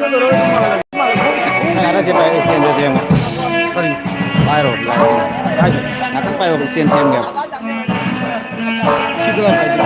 Ada siapa extend same gap? Sorry, viral, akan payo extend same gap. Situ apa itu?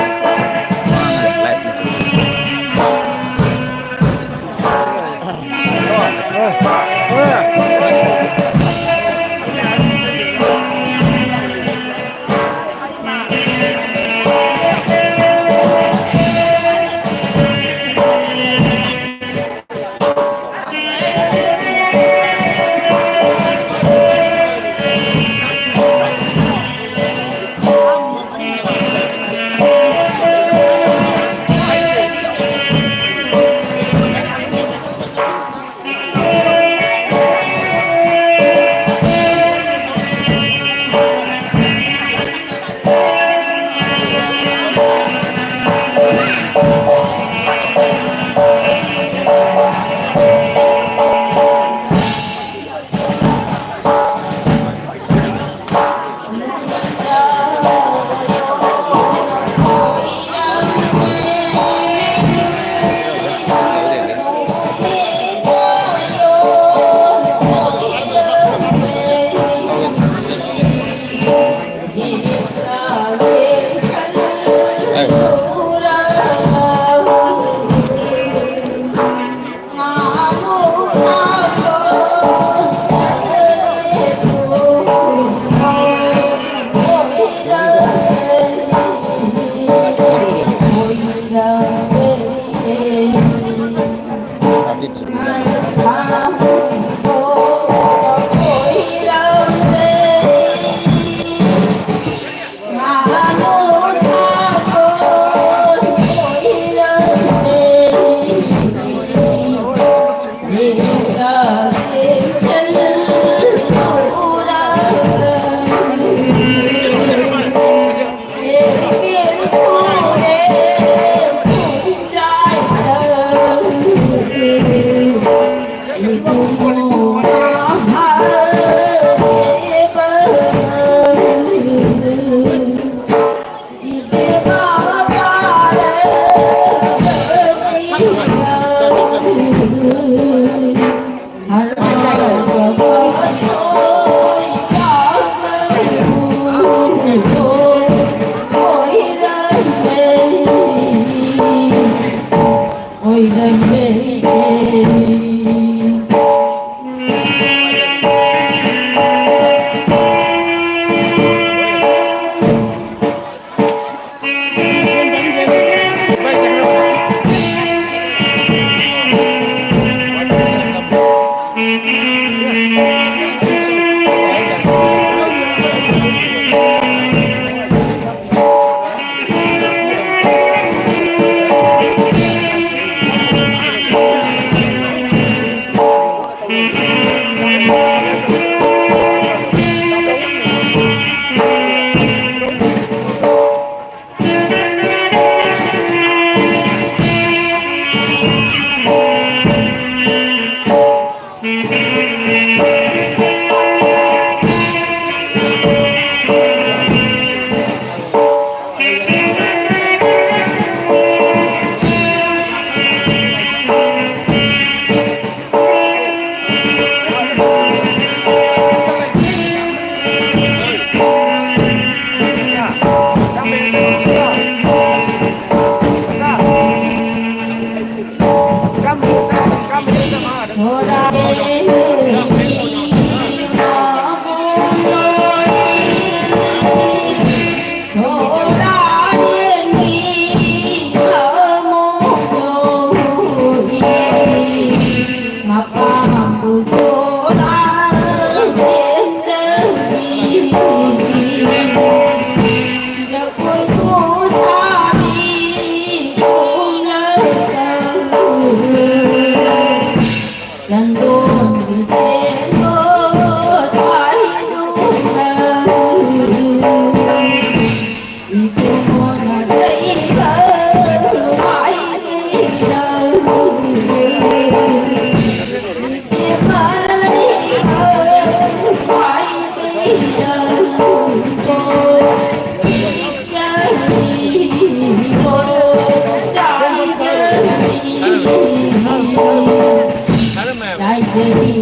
Yang เ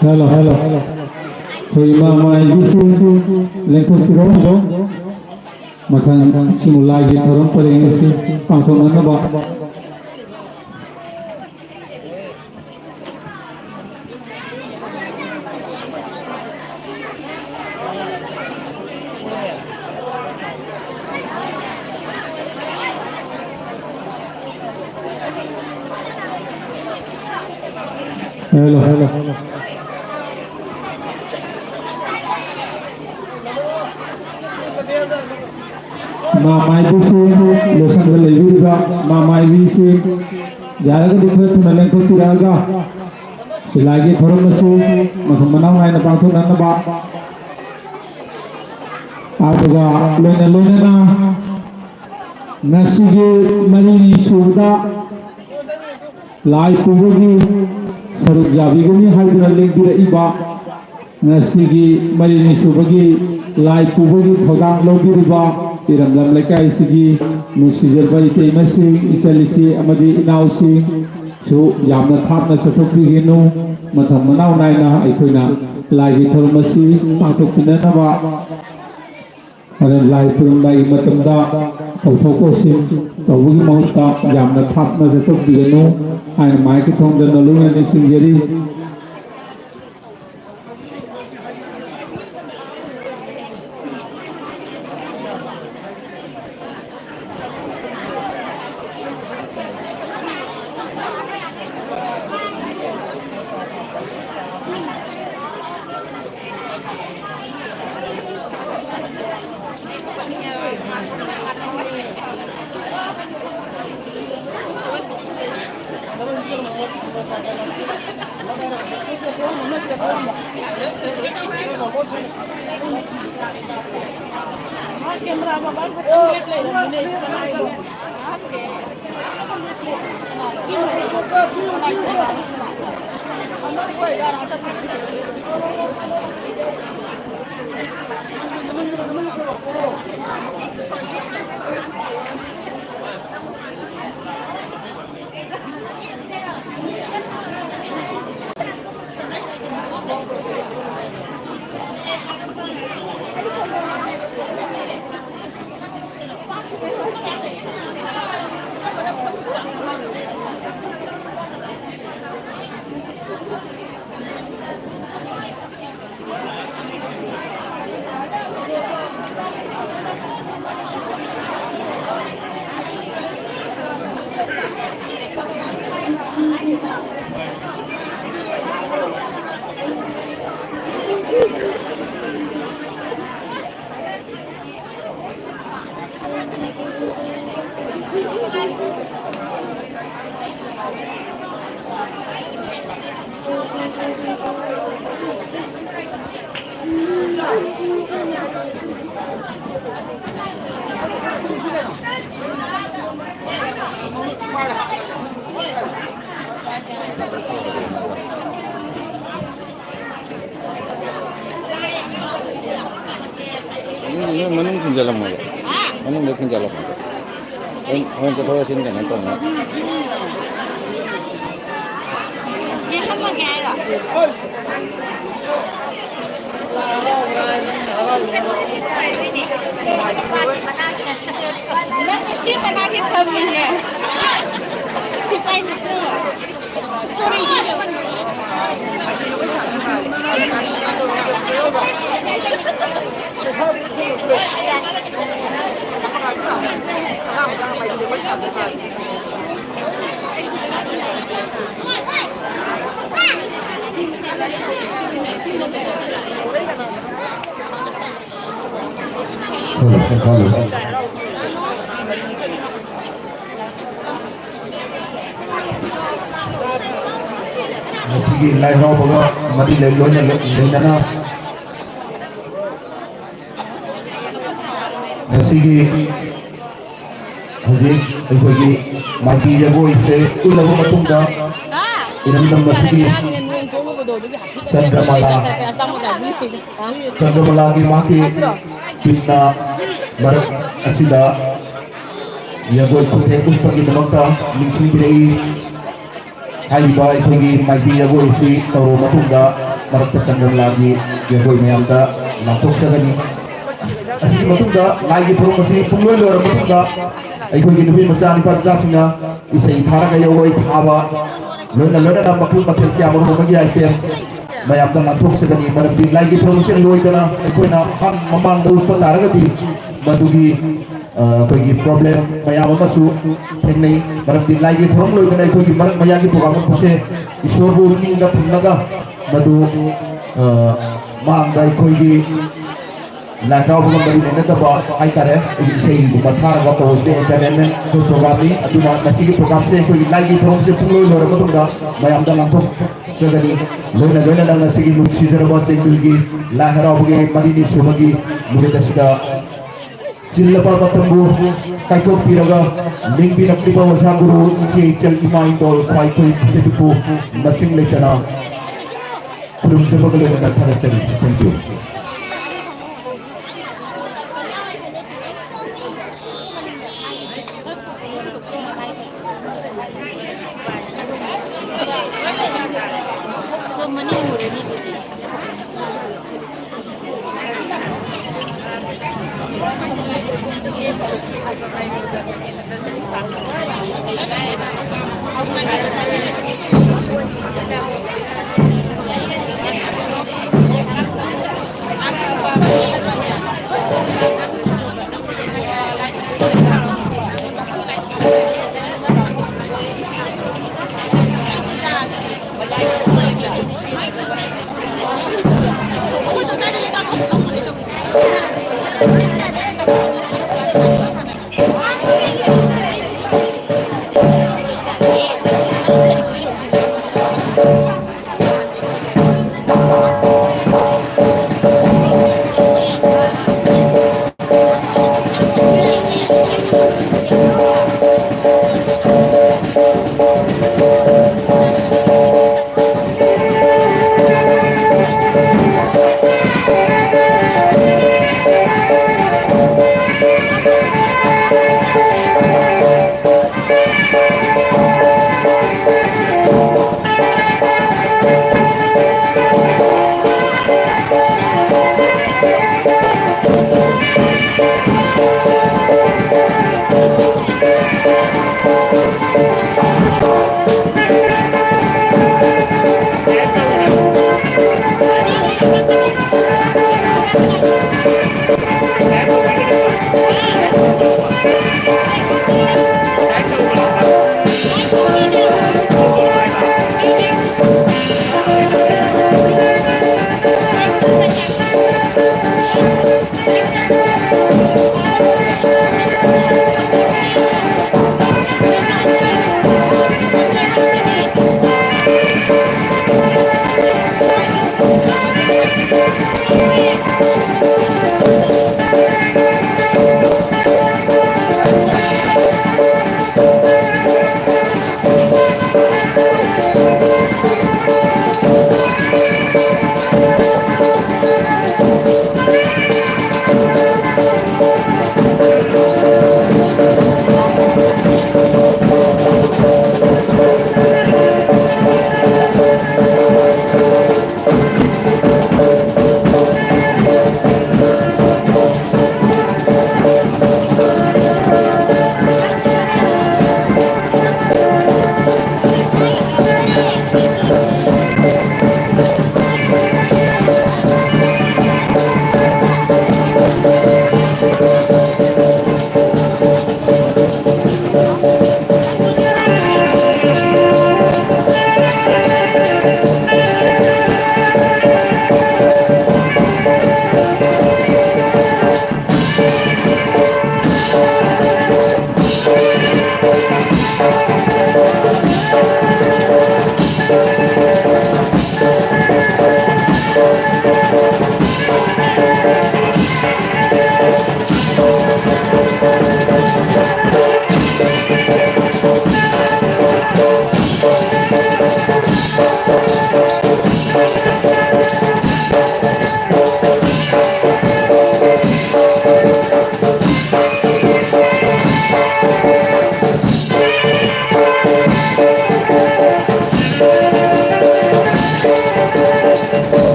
Hello, hello, hello. Thôi mà đi xuống lên thôi cái đó mà thằng simulai gitu orang paling sih pangtongan apa? Hello, hello, hello. Mamai bisi, lesan berlebih juga. Mamai bisi, jalan ke dikit tu naleng tu tiraga. Selagi thorong nasi, macam mana main apa tu nana ba. Aduga lona na nasi ge mari ni suda. Lai pubugi saruk jabi gani hai tu naleng tu iba. Nasi ge mari ni subagi lai pubugi thogang logi iba. Iram lam lekai sigi nusijar bari te masi isalisi amadi inausi so yamna thapna chathok bigenu matham manau naina aikoina lai gi thormasi pathok pinana ba ara lai purum lai matamda pauthoko si tawugi mahutta yamna thapna chathok bigenu ai mai ki thong dan lu ne singjeri Ini mana mungkin jalan mana? Mana mungkin jalan mana? Orang ketawa sini kan nonton. Siapa pakai air? Nanti siapa lagi temennya? Siapa itu? Turi juga. Sige, lai rau baga mari lai loina leina na sige hujik aikogi mati jagoi se ulabu matungda inamdam masigi Chandramala ki maki pinna barak asida ꯌꯥꯒꯣꯏ ꯈꯨꯊꯦꯡ ꯎꯠꯄꯒꯤꯗꯃꯛꯇ ꯅꯤꯡꯁꯤꯡꯕꯤꯔꯛꯏ ꯍꯥꯏꯔꯤꯕ ꯑꯩꯈꯣꯏꯒꯤ ꯃꯥꯏꯕꯤ ꯌꯥꯒꯣꯏ ꯑꯁꯤ ꯇꯧꯔꯕ ꯃꯇꯨꯡꯗ ꯃꯔꯛꯇ ꯆꯪꯗꯝꯂꯥꯒꯤ ꯌꯥꯒꯣꯏ ꯃꯌꯥꯝꯗ ꯂꯥꯡꯊꯣꯛꯆꯒꯅꯤ ꯑꯁꯤꯒꯤ ꯃꯇꯨꯡꯗ ꯂꯥꯏꯒꯤ ꯊꯧꯔꯝ ꯑꯁꯤ ꯄꯨꯡꯂꯣꯏ ꯂꯣꯏꯔꯕ ꯃꯇꯨꯡꯗ ꯑꯩꯈꯣꯏꯒꯤ ꯅꯨꯄꯤ ꯃꯆꯥ ꯅꯤꯄꯥ ꯃꯆꯥꯁꯤꯡꯅ ꯏꯁꯩ ꯊꯥꯔꯒ ꯌꯥꯒꯣꯏ ꯊꯥꯕ ꯂꯣꯏꯅꯅ ꯃꯈꯜ ꯃꯊꯦꯜ ꯀꯌꯥ ꯃꯔꯨꯝ ꯑꯃꯒꯤ आइटम ꯃꯌꯥꯝꯗ ꯂꯥꯡꯊꯣꯛꯆꯒꯅꯤ ꯃꯔꯝꯗꯤ ꯂꯥꯏꯒꯤ ꯊꯧꯔꯝ ꯑꯁꯤ ꯂꯣꯏꯗꯅ ꯑꯩꯈꯣꯏꯅ ꯃꯃꯥꯡꯗ ꯎꯠꯄ ꯇꯥꯔꯒꯗꯤ ꯃꯗꯨꯒꯤ ꯑꯩꯈꯣꯏꯒꯤ ꯄ꯭ꯔꯣꯕ꯭ꯂꯦꯝ ꯃꯌꯥꯝ ꯑꯃꯁꯨ ꯊꯦꯡꯅꯩ ꯃꯔꯝꯗꯤ ꯂꯥꯏꯒꯤ ꯊꯧꯔꯝ ꯂꯣꯏꯗꯅ ꯑꯩꯈꯣꯏꯒꯤ ꯃꯔꯛ ꯃꯌꯥꯒꯤ ꯄ꯭ꯔꯣꯒ꯭ꯔꯥꯝ ꯑꯁꯦ ꯏꯁꯣꯔꯕꯨ ꯅꯤꯡꯗ ꯊꯝꯂꯒ ꯃꯗꯨ ꯃꯥꯡꯗ ꯑꯩꯈꯣꯏꯒꯤ ꯂꯥꯏ ꯍꯔꯥꯎꯕꯒ ꯃꯔꯤ ꯂꯩꯅꯗꯕ ꯍꯥꯏꯇꯥꯔꯦ ꯏꯁꯩꯒꯨꯝꯕ ꯊꯥꯔꯒ ꯇꯧꯕꯁꯤꯗ ꯑꯦꯟꯇꯔꯇꯦꯟꯃꯦꯟ ꯄ꯭ꯔꯣꯒ꯭ꯔꯥꯝꯅꯤ ꯑꯗꯨꯅ ꯃꯁꯤꯒꯤ ꯄ꯭ꯔꯣꯒ꯭ꯔꯥꯝꯁꯦ ꯑꯩꯈꯣꯏꯒꯤ ꯂꯥꯏꯒꯤ ꯊꯧꯔꯝꯁꯦ ꯄꯨꯡꯂꯣꯏ ꯂꯣꯏꯔꯕ ꯃꯇꯨꯡꯗ ꯃꯌꯥꯝꯗ ꯂꯥꯡꯊꯣꯛꯆꯒꯅꯤ ꯂꯣꯏꯅꯅ ꯉꯁꯤꯒꯤ ꯅꯨꯡꯁꯤꯖꯔꯕ ꯆꯩꯕꯤꯜꯒꯤ ꯂꯥꯏ ꯍꯔꯥꯎꯕꯒꯤ ꯃꯔꯤꯅꯤ ꯁꯨꯕꯒꯤ ꯅꯨꯃꯤꯠ ꯑꯁꯤꯗ ꯆꯤꯜꯂꯕ ꯃꯇꯝꯕꯨ ꯀꯥꯏꯊꯣꯛꯄꯤꯔꯒ ꯂꯦꯡꯕꯤꯔꯛꯂꯤꯕ ꯑꯣꯖꯥ ꯒꯨꯔꯨ ꯏꯆꯦ ꯏꯆꯜ ꯏꯃꯥ ꯏꯗꯣꯜ ꯈ꯭ꯋꯥꯏꯈꯣꯏ ꯈꯨꯗꯤꯡꯃꯛꯄꯨ ꯃꯁꯤꯡ ꯂꯩꯇꯅ ꯈꯨꯔꯨꯝꯖꯕꯒ ꯂꯣꯏꯅꯅ ꯊꯥꯒꯠꯆꯔꯤ thank you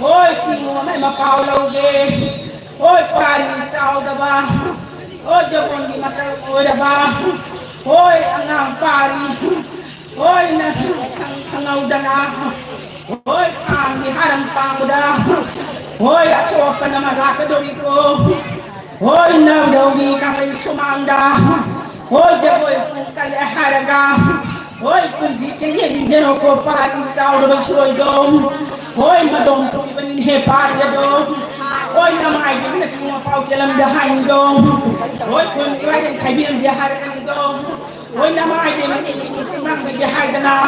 ôi chị mua mày mà cao lâu ghê ôi bà đi sao đó ba ôi cho con đi mặt đâu ôi đó ba ôi anh nàng bà đi ôi nè thằng ngầu đàn ôi thằng đi hai đàn bà đó ôi đã cho phần mà ra cái đồ đi cô ôi nào đâu đi càng lấy số mang đà ôi cho ôi cũng cái lẽ hai đàn gà ôi cũng chỉ chính hiện đến nó cô bà đi sao đó bên chuối đông ôi mà đông tụi bên hệ bà đi đông ôi năm ai đến là chúng bao che làm hai người đông ôi cũng cái đến thay biển hai người đông ôi năm ai đến là chúng mang cái hai cái nào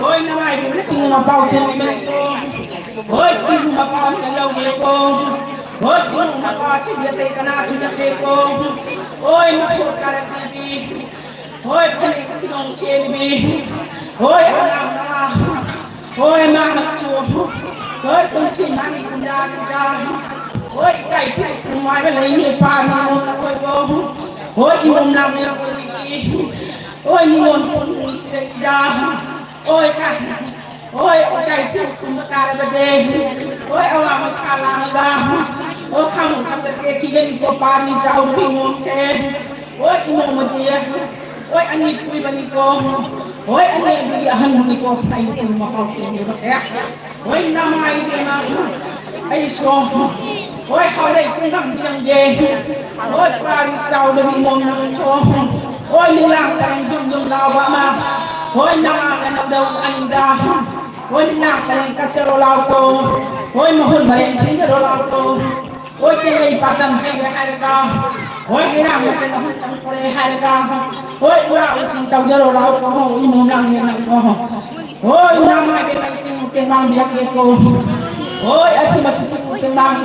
ôi năm ai đến là chúng bao che làm bên đông ôi chúng mà bao cái lâu đi cô ôi chúng mà bao chỉ biết cái nào chỉ biết cô ôi mà chốt cái gì ôi cái đông xe đi ôi làm nào ôi mà chùa ôi con chim mang đi cùng ra ôi cái ngoài bên này nhiều pha đi một là ôi cô ôi im nằm đi ôi như một con sẽ ra ôi cái cùng ta là đây ôi ông làm một cha làm ra ôi không cái khi cái cô pha đi sao đi một xe ôi một gì ôi anh đi vui bên đi cô ôi anh đi bây giờ hân đi cô phải cùng mà học chuyện gì mà sẽ ôi năm ai đi mà ai số ôi hồi đây cũng đang đi làm về ôi qua đi sau đi mong năm cho ôi đi làm cái dùng lao mà ôi năm ai là đâu anh ra ôi đi làm cái cắt cho lao cô ôi mà hơn mấy chính cái lao cô ôi trên đây phát tâm hay cái hai cái ôi cái nào mà cái nó không hai cái ôi qua xin tao giờ lao cô ôi mong năm như năm cô ôi năm ai cái tiền mang đi cái cô ôi anh xin mà tiền mang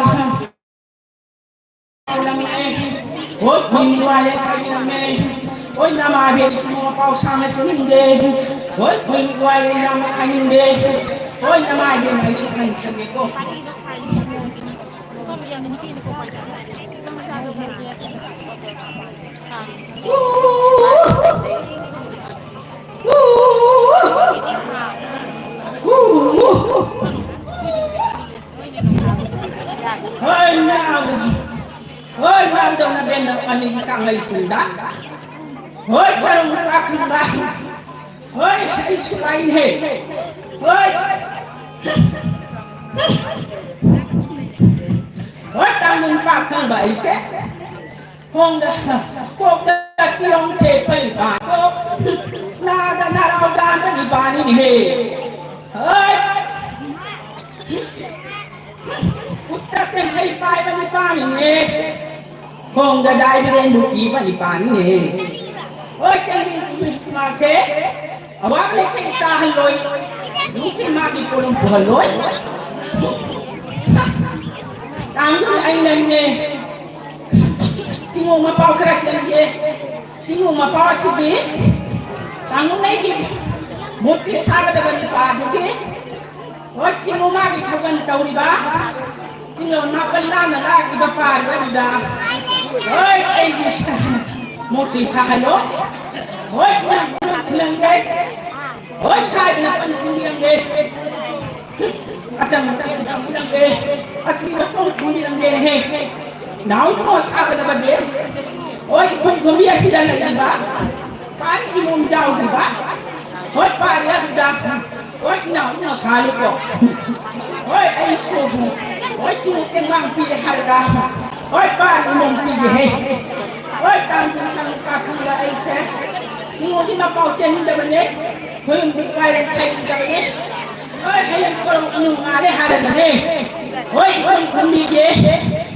ôi mình ngoài cái gì này ôi năm ai biết mua bao sang cái chỗ này ôi mình ngoài cái năm cái này ôi năm ai biết mấy số này cái cô ôi nào ôi vào đâu là bên đó anh ấy càng lấy từ đá ôi sao nó ra không ra ôi cái sự này hết ôi ôi ta muốn phạt thằng bảy sẽ không đã chỉ ông chế phải phạt cô na đào đàn cái gì bà đi hết ôi taเป็นให้ไปในป่านี่เองคงจะได้ไปเรียนบุกอีไปในป่านี่เองโอ้ยเจ้านี่มาเสะเอาว่าไม่ได้ตาหันลอยลูกชิ้นมาดีคนหัวลอยต่างอยู่ไอ้นั่นเองที่งูมาเป่ากระเจี๊ยบเองที่งูมาเป่าชีวิตต่างอยู่ไหนกินมุดที่ซากันในป่าดูดิโอ้ยที่งูมาดีทำกันเต่าดีบ้าที่เรานับเป็นล้านนะได้กี่ป่าเลยดีดาเฮ้ยไอ้ดิฉันมุติสาหโลเฮ้ยนับเป็นเรื่องเด็กเฮ้ยชายนับเป็นเรื่องเด็กอาจารย์นับเป็นเรื่องเด็กอาชีพต้องคุยเรื่องเด็กเฮ้ยหนาวโน้ตสักแต่บัดเดียวเฮ้ยคนก็มีอาชีพอะไรดีบ้าป่านี่มุมเจ้าดีบ้าเฮ้ยป่าเนี่ยดีดาเฮ้ยหนาวชายก็เฮ้ยไอ้สูบเฮ้ยจริงเต็มบ้างปีหาดาเฮ้ยป้าอีนมปีเฮ้ยเฮ้ยตามคุณสั่งการทำอะไรเสร็จจริงวันที่มาเป่าเจนเดี๋ยววันนี้เฮ้ยมีใครเล่นใครเดี๋ยววันนี้เฮ้ยให้ยังคนหนุ่มมาได้หาได้ไหมเฮ้ยคนมีเยอะ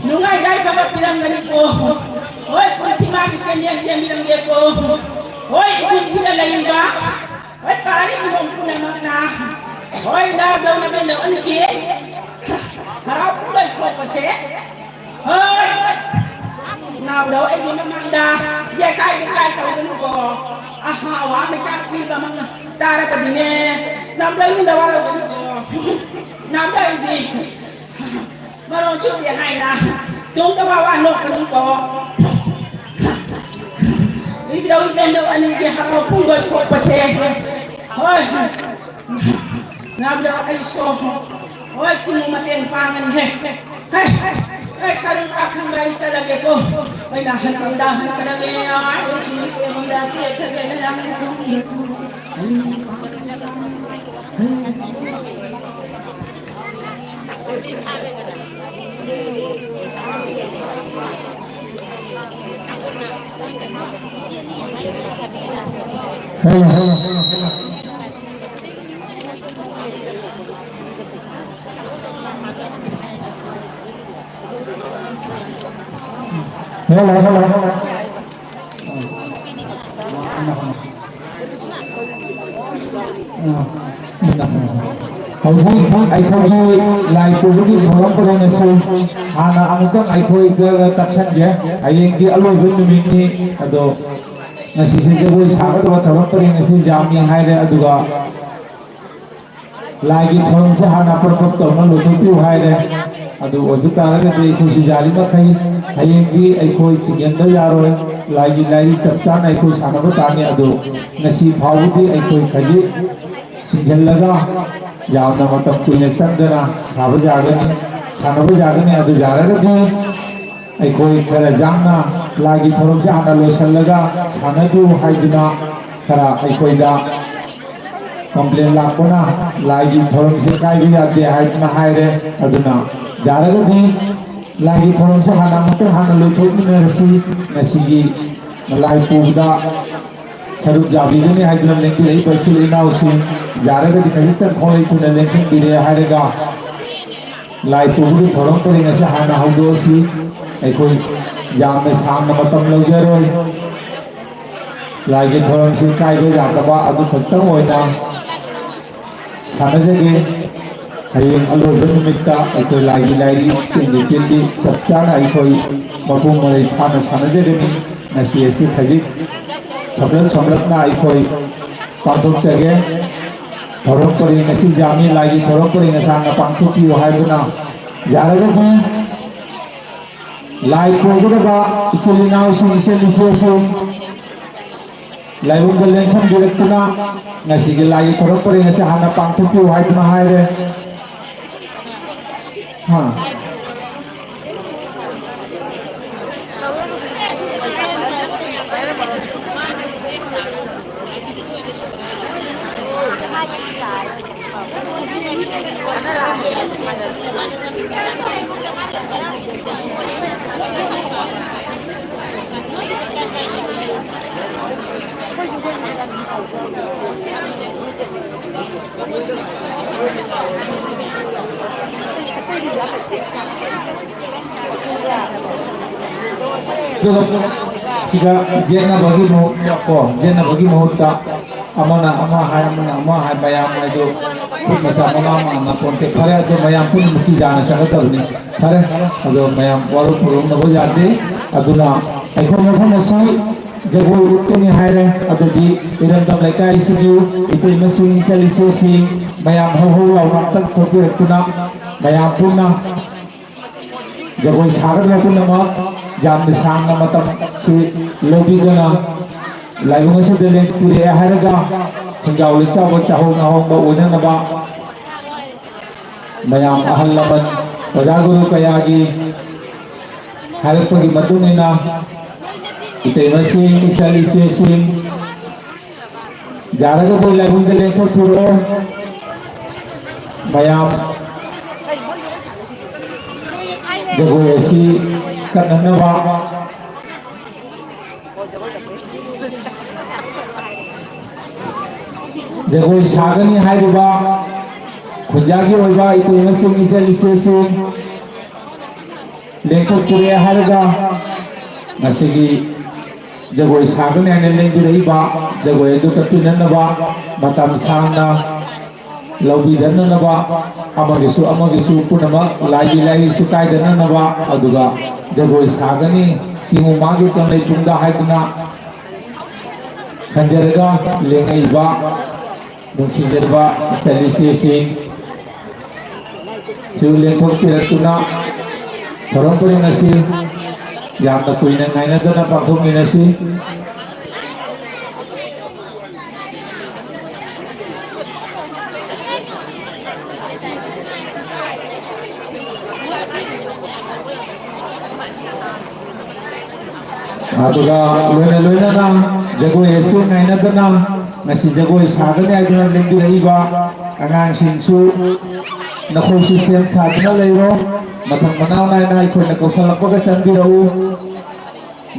หนุ่มง่ายได้แบบว่าปีนังกันนี่กูเฮ้ยคนที่มาเป็นเจนยังมีนังเยอะกูเฮ้ยคนที่อะไรอีกบ้างเฮ้ยป้านี่อีนมคุณอะไรมาหนาเฮ้ยดาวเดินมาเป็นเดี๋ยวอันนี้เยอะเราcũng đây khổ và sẽ ơi nào đâu anh đi mang đa về cái tàu bên bò à hóa mấy sát đi và mang đa ra cái gì nè nằm đây nhưng đâu bao đâu cái bò nằm đây gì mà nó chưa việc này là chúng ta vào ăn nộp cái bò đi đâu bên đâu anh đi họ cũng đây khổ và sẽ ơi nào đâu anh số Hoy, kung mateng pangan hey, sarang akang rai talaga ko. Ay, nahanap-dahan ka na niya. Ay, sinipin mo dati. Kaya na lang ako. Household aykhoy lai pubagi thoram parang ase hana amutang aykhoy ga taksan ge ayeng gi aloi gun numini ado ngasi se jagoi sagat ba thoram parang ase jamni haire aduga lai gi thoram se hana parpap tawna lutupi haire adu odu taraga de khushi jali ma khai ayeng gi aykhoy chingen da yaroi lai gi lai chapchan aykhoy sanaba tani adu ngasi phawudi aykhoy khaji sinjalaga यावना मतलब कुछ चंदना साब जागनी सानब जागनी अदु जारगदी आई कोई खरा जांगना लागी theorem से आना लोसलगा सानदु हाइदना खरा आई कोई दा कंप्लेन लाकोना लागी थोरम से काय भी आते हाइदना हायरे अदुना जारगदी लागी थोरम से आना मत हाना लोथोकनी रसी नसीगी लाई पूदा सरुप जाबीगनी हाइदना लेंगी रही बच्ची लेना उसी जारेगा दिखाई तक खोले चुने लेकिन बिरे हारेगा लाई पुबुरी थोड़ों पर इनसे हाना हो दो सी एक कोई जाम में सामने मतम लोग जरूर लाई के थोड़ों से काय को जाता बा अदु खत्म हो ना सामने जगह हरियम अल्लाह बनिमित्ता एक लाई तिंदी सबचाना एक कोई बापू मरे थाना सामने जगह में नसी ऐसी खजिक छबलक ना एक कोई पांचों जगह थोरम पर नसी जामी लागी थोरम पर नसांगा पांतु की वहायबना जारगदी लाई कोगरगा इचलिनाव से इसे लाइव गलेंसन दिरक्तना नसी के लागी थोरम पर नसे हाना पांतु की वहायबना हायरे हां Jika jenna bagi mau ko jenna bagi mau ta amana ama hai bayam itu pun masa ama ponte pare ado bayam pun muki jana chagat ni pare ado bayam waru purung na ho jate aduna aiko motha masai jago utni haire ado di iram dam laikai sigi itu masing chalisesi bayam ho law tak thoki tuna bayam punna jago sagar la punna ma jam sang na matam si lobi gana laibung se dele pure haraga khunjaw le chaw chaw na hong ba una na ba mayam ahal laban oja guru kayagi harap gi matungina itay masing isali sing jaraga ko laibung dele to puro mayam jago si kanana ba Jagoi सागनी हाइबा खुजागी होइबा इतो नसिंग इसे लेखक पुरे हारगा नसिगी जगोई सागनी ने लेंगी रहिबा जगोई दु कपिननबा मतम सांगना लौबी दननबा अमगिसु पुनमा लागी सु कायदननबा अदुगा जगोई सागनी सिमु मागी कनै पुंदा हाइदना खंजरगा लेंगैबा Nungsijerba cali sing sulit thokir tuna thorong puri nasi yang tak punya ngaina jana pakhum nasi ꯑꯗꯨꯒ ꯂꯣꯏꯅꯅ ꯖꯒꯣꯏ ꯑꯁꯤ ꯉꯥꯏꯅꯗꯅ ꯉꯁꯤ ꯖꯒꯣꯏ ꯁꯥꯒꯅꯤ ꯍꯥꯏꯗꯨꯅ ꯂꯦꯡꯕꯤꯔꯛꯏꯕ ꯑꯉꯥꯡꯁꯤꯡꯁꯨ ꯅꯈꯣꯏꯁꯨ ꯁꯦꯝ ꯁꯥꯗꯨꯅ ꯂꯩꯔꯣ ꯃꯊꯪ ꯃꯅꯥꯎ ꯅꯥꯏꯅ ꯑꯩꯈꯣꯏꯅ ꯀꯧꯁꯜꯂꯛꯄꯒ ꯆꯪꯕꯤꯔꯛꯎ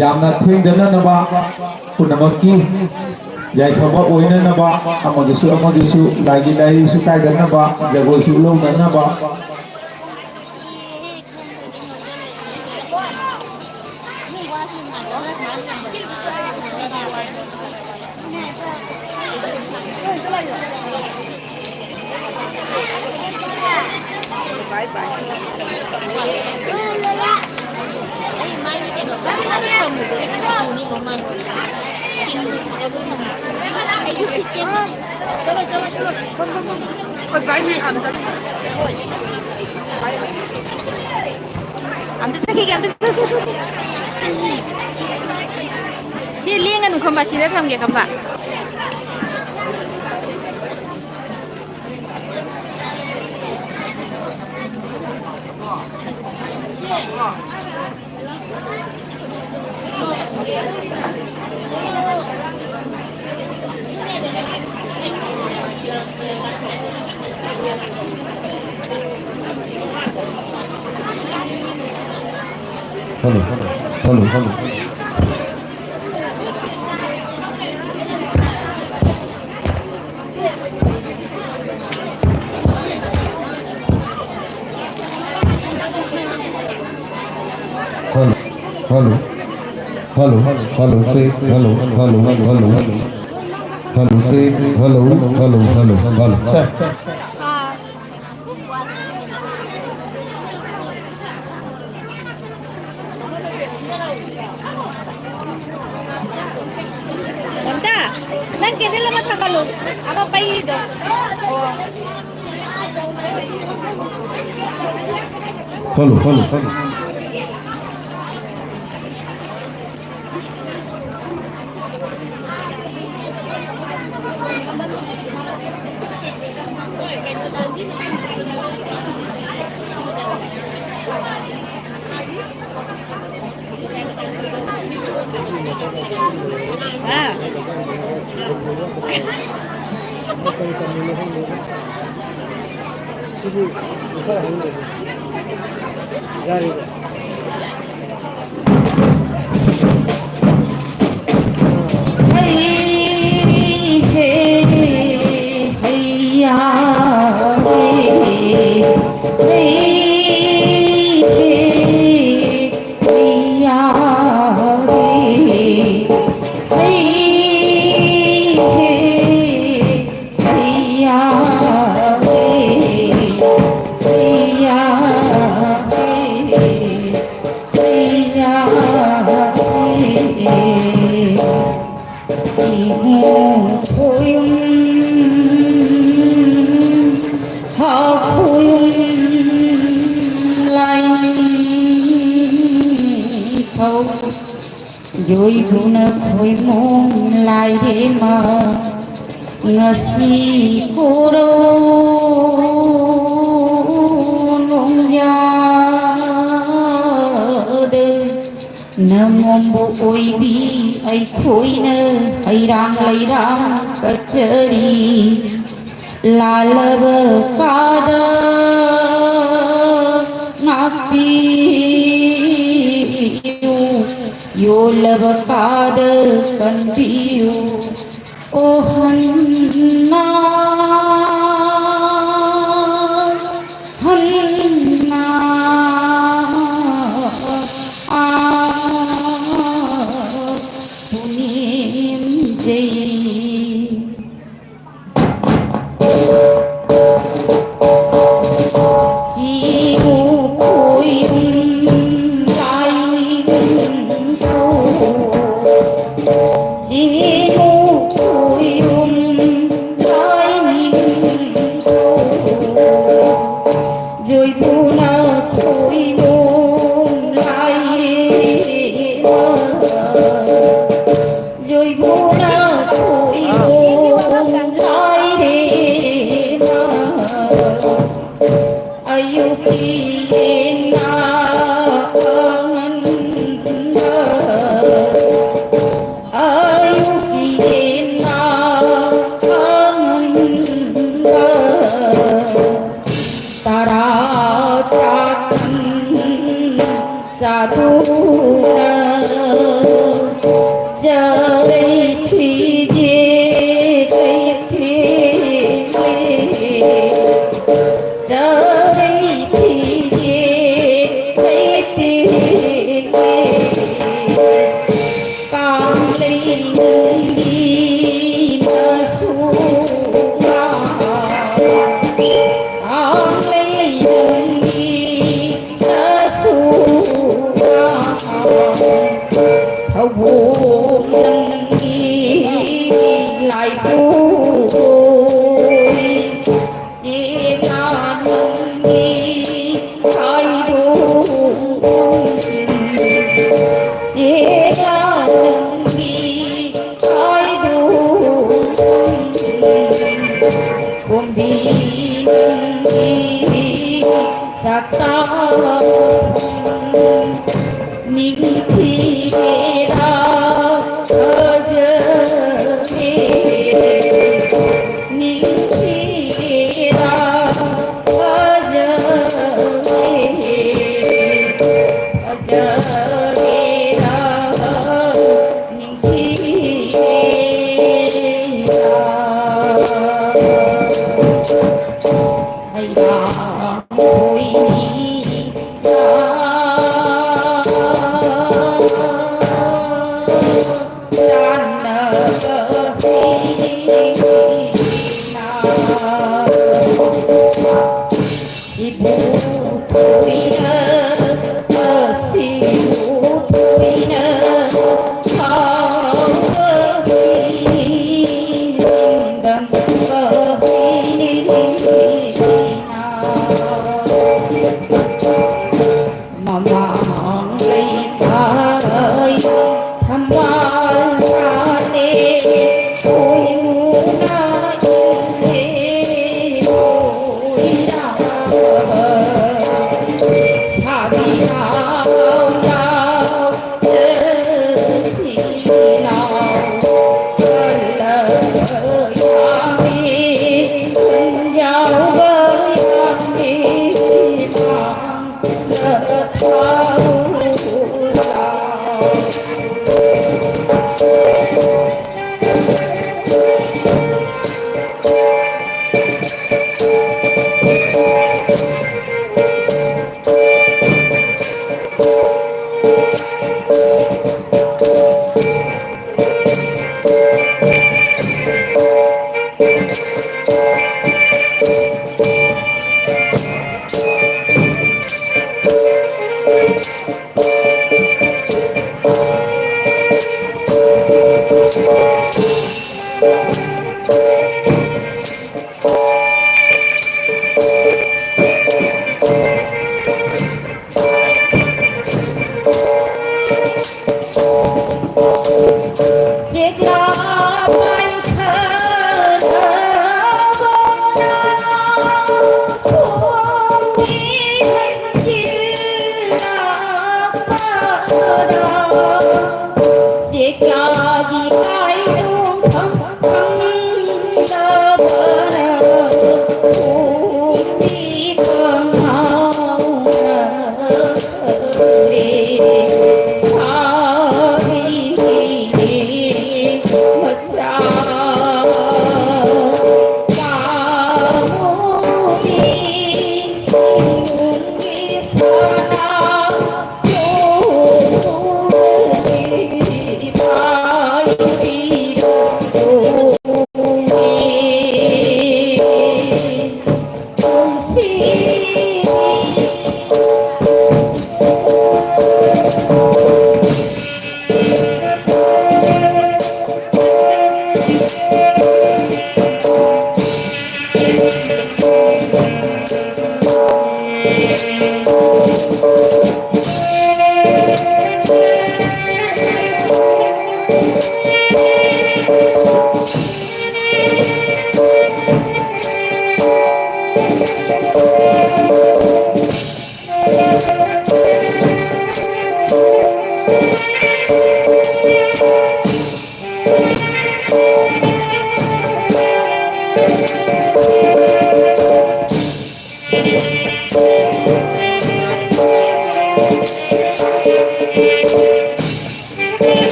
ꯌꯥꯝꯅ ꯊꯦꯡꯗꯅꯅꯕ ꯄꯨꯝꯅꯃꯛꯀꯤ ꯌꯥꯏꯐꯕ ꯑꯣꯏꯅꯅꯕ ꯑꯃꯒꯤꯁꯨ ꯂꯥꯏꯒꯤ ꯂꯥꯏꯔꯤꯁꯨ ꯀꯥꯏꯗꯅꯕ ꯖꯒꯣꯏꯁꯨ ꯂꯧꯅꯅꯕ ꯁꯤ ꯂꯦꯡꯒꯅꯨ ꯈꯪꯕ ꯁꯤꯗ ꯊꯝꯒꯦ ꯈꯪꯕ Hello. Say hello. Say hello. Check. Nang kini lang matagalog. Ako pa ido. Hello. Doi guna khoi mong lai de ma ngasi puro nong ya de namom bo oi bi ai khoi na ai rang lai rang kachari lalab kada napi yo lavakada kanbiyu oh hanna punim jai Hãy subscribe cho kênh Ghiền Mì Gõ để không bỏ lỡ जादू जय थी lại vui chỉ là nâng đi thay đúng chỉ là nâng đi thay đúng cùng đi nâng đi giặc ta những khi đã ở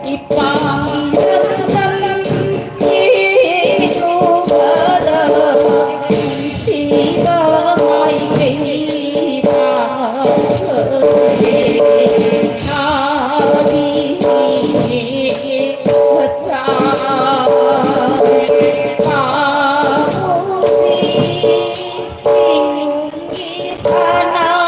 ipang iramdam inupada siya ay kita sabi sa sana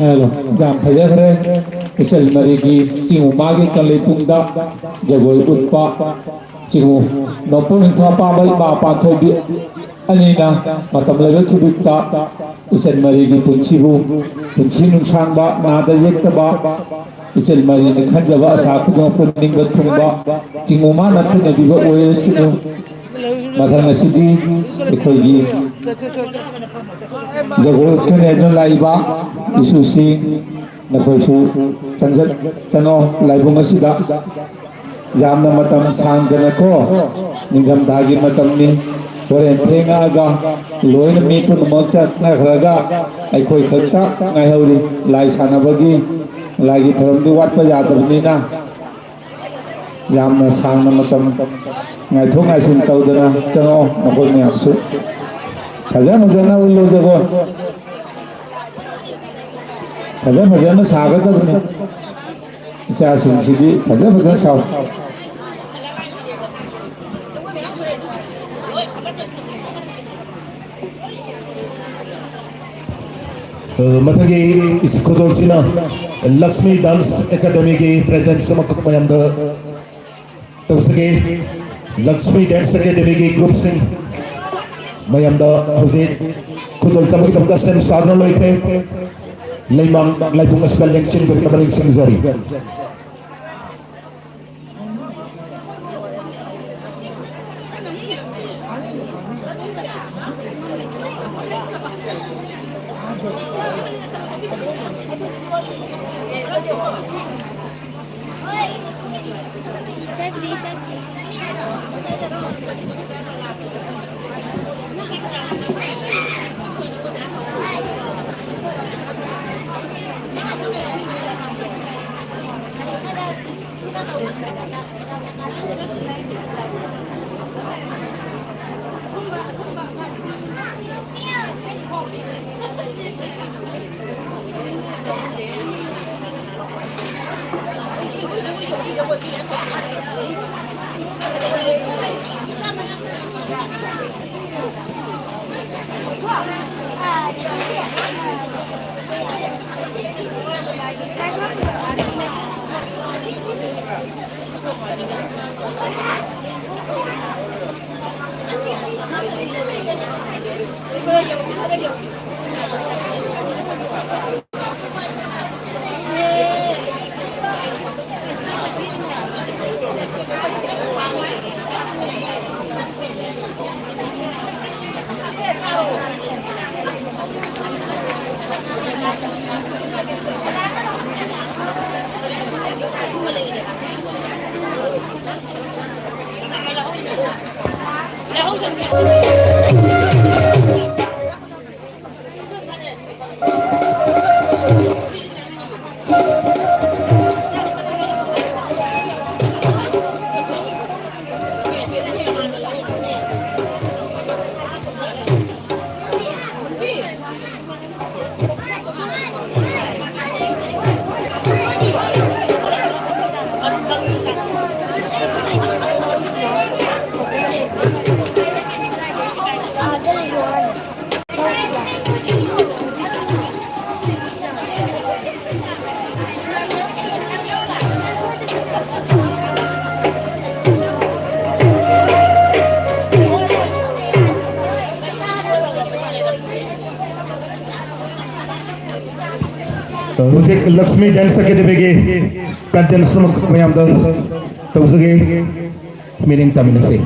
Hello, jam phajare isel marigi chingu magi kalai pungda jagoi utpa chingu nopun intha pa bai ba pa thoi bi anina matam level khibikta isel marigi punchibu punchi nungsang ba nada yekta ba isel marigi khanjaba asa khudong punning ba thungba chingu ma na phine bi ba oil sinu mathang asidi ekhoigi jagoi thune no laiba isusi nakoisu chanjat chano laibung asida yamna matam sangdana ko ningam dhagi matam ni horen thenga aga loin mi pun mokchat na khraga ai khoi khakta ngai hauri lai sanabagi lai gi thoram du wat pa yadabni na yamna sangna matam ngai thong ai sin tawdana chano nakoi myam su phajana jana ullo jago फजन सागदबने इचासिंसिदी फजन साव मथगे इस खोदोलसिना Lakshmi dance academy के present समकक मयंद तवसगे Lakshmi dance academy के group सिंह मयंद हजे खोदोल तमक तमका सेम साधन लोइखे Laimang laibung asbal lengsin berkenabaling singzari. Lakshmi dance academy के प्रेजेंट समकक मयंद तवसगे मीनिंग तमिनसे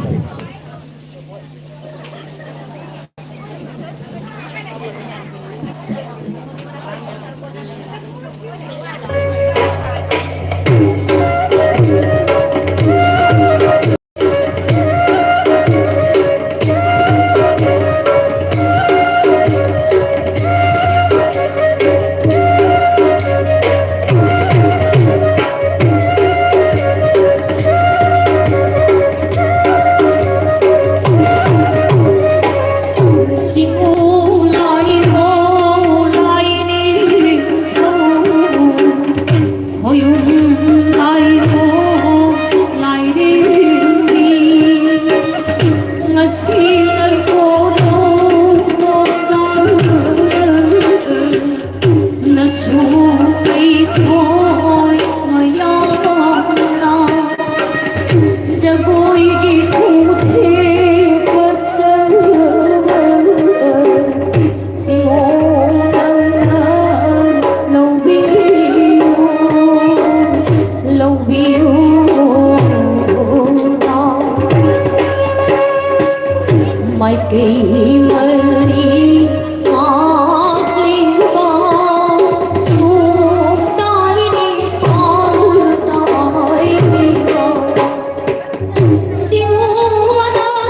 저고이기 고태 거쳐 싱오랑난 lâu biu đó mai kỳ mây ngọt linh bao xuống tới đi con tới đi siêu nó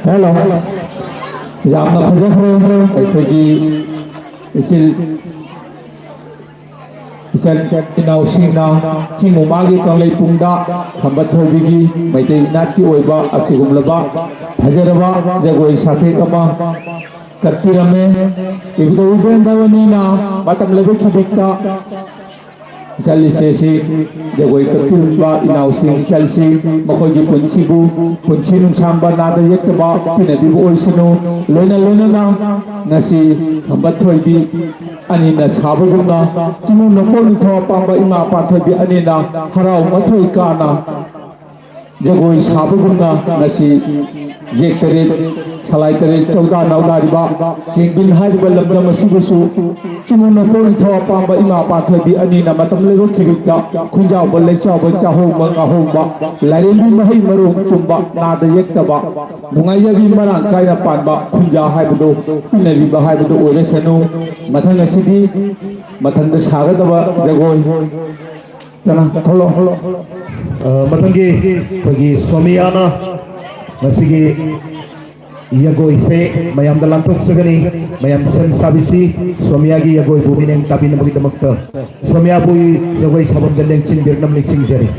Hello. Yamna fajahre aikogi isil isan inausina chingumagi kanglei pungda khambat thobigi maitei nat ki oiba asigumlaba fajaraba jagoi sathe kama kattirame ibdo ubendawani na matam lebe khibekta Salisi jagoi kattirba inausing salisi makhoi punsibu punsinung samba nada yektaba pinabibu oisanu loina na nasi khambat thoibi ani na sabagumna chimu nokol tho pamba ima pa thoibi ani na harau mathoi kana jagoi sabagumna nasi yektare salai tare 14 naudariba chingbin hariba lamdam asibusu chimu nokol tho pamba ima pa thoibi ani na matam lego khibikta khunjaw bolai chawa chaho manga homba larebi mahai marung chumba nada yektaba nungaiyabi marang kaina panba khunja haibudo pinari ba haibudo oresanu mathang asidi mathang da sagadaba jagoi tana tholo matangi kogi Somiana nasigi yagoi se mayam dalam tok sagani mayam sem sabisi Somiagi yagoi bumineng tabi na magidamakta Somia bui jagoi sabab galeng sin birnam ning sing jari